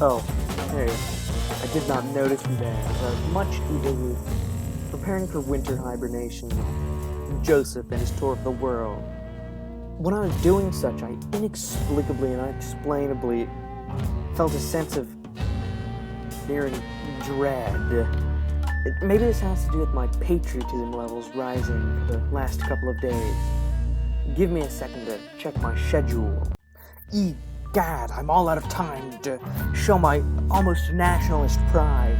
Oh, hey, I did not notice you there. I was much too busy preparing for winter hibernation with Joseph and his tour of the world. When I was doing such, I inexplicably and unexplainably felt a sense of nearing dread. Maybe this has to do with my patriotism levels rising for the last couple of days. Give me a second to check my schedule. Egad, I'm all out of time to show my almost nationalist pride.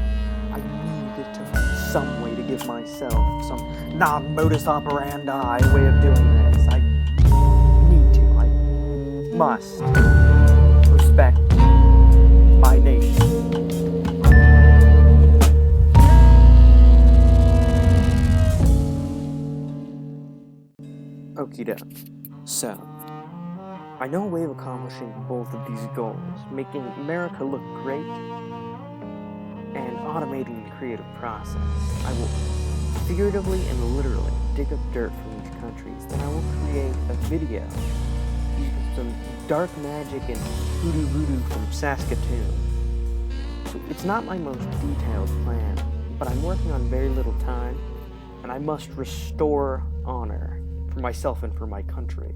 I need to find some way to give myself some non-modus operandi way of doing this. I need to, I must respect my nation. Okie doke. So, I know a way of accomplishing both of these goals, making America look great and automating the creative process. I will figuratively and literally dig up dirt from each country, then I will create a video using some dark magic and hoodoo voodoo from Saskatoon. So it's not my most detailed plan, but I'm working on very little time, and I must restore honor for myself and for my country.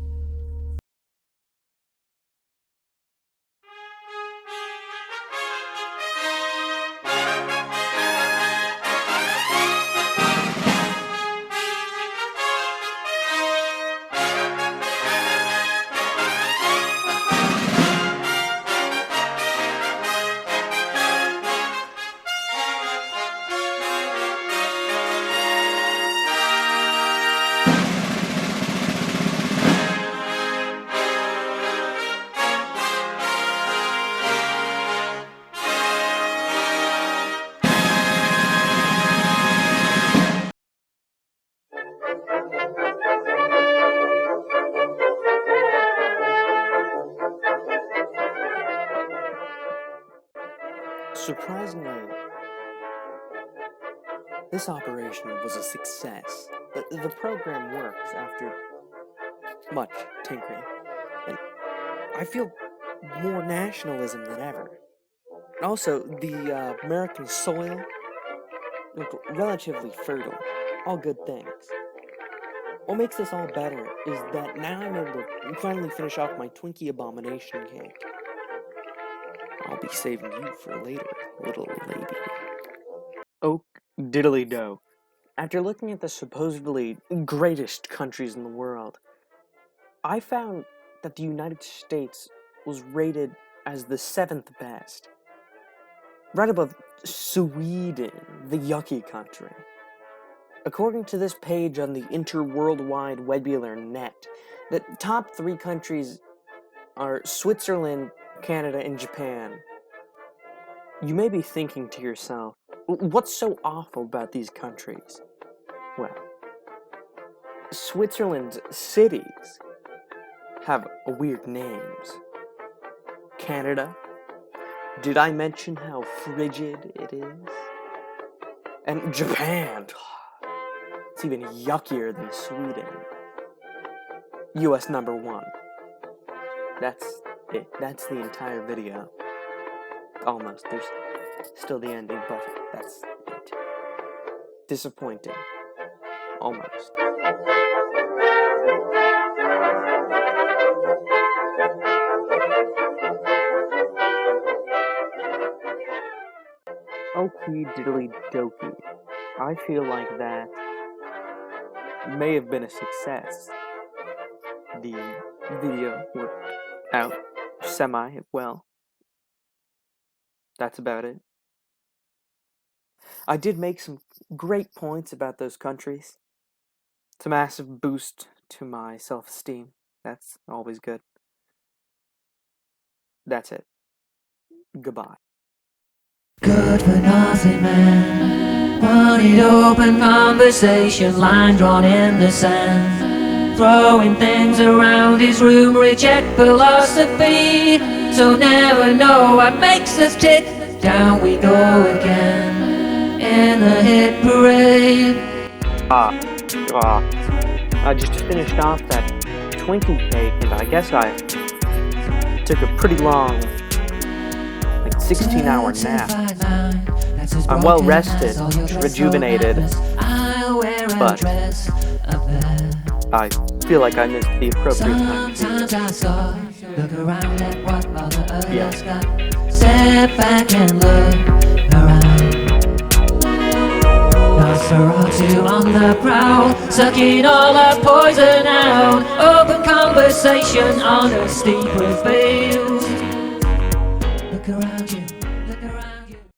Surprisingly, this operation was a success. The program works after much tinkering, and I feel more nationalism than ever. And also, the American soil looked relatively fertile. All good things. What makes this all better is that now I'm able to finally finish off my Twinkie abomination cake. I'll be saving you for later, little lady. Oh, diddly-do. After looking at the supposedly greatest countries in the world, I found that the United States was rated as the 7th best. Right above Sweden, the yucky country. According to this page on the interworldwide webular net, the top 3 countries are Switzerland, Canada, and Japan. You may be thinking to yourself, what's so awful about these countries? Well, Switzerland's cities have weird names. Canada, did I mention how frigid it is? And Japan, it's even yuckier than Sweden. US number 1. That's it. That's the entire video. Almost. There's still the ending, but that's it. Disappointing. Almost. Okie diddly dokey. I feel like that may have been a success. The video worked out Well, that's about it. I did make some great points about those countries. It's a massive boost to my self-esteem. That's always good. That's it. Goodbye. Good for nothing man, wanted open conversation, line drawn in the sand, throwing things around his room, reject philosophy, so never know what makes us tick, down we go again, in the hit parade. I just finished off that Twinkie cake, and I guess I took a pretty long, like 16-hour nap. I'm well rested, rejuvenated, but I feel like I missed the appropriate time to do this. Yeah. Step back and look around. Nosferatu on the prowl, sucking all our poison out. Open conversation on a steep reveal. Look around you, look around you.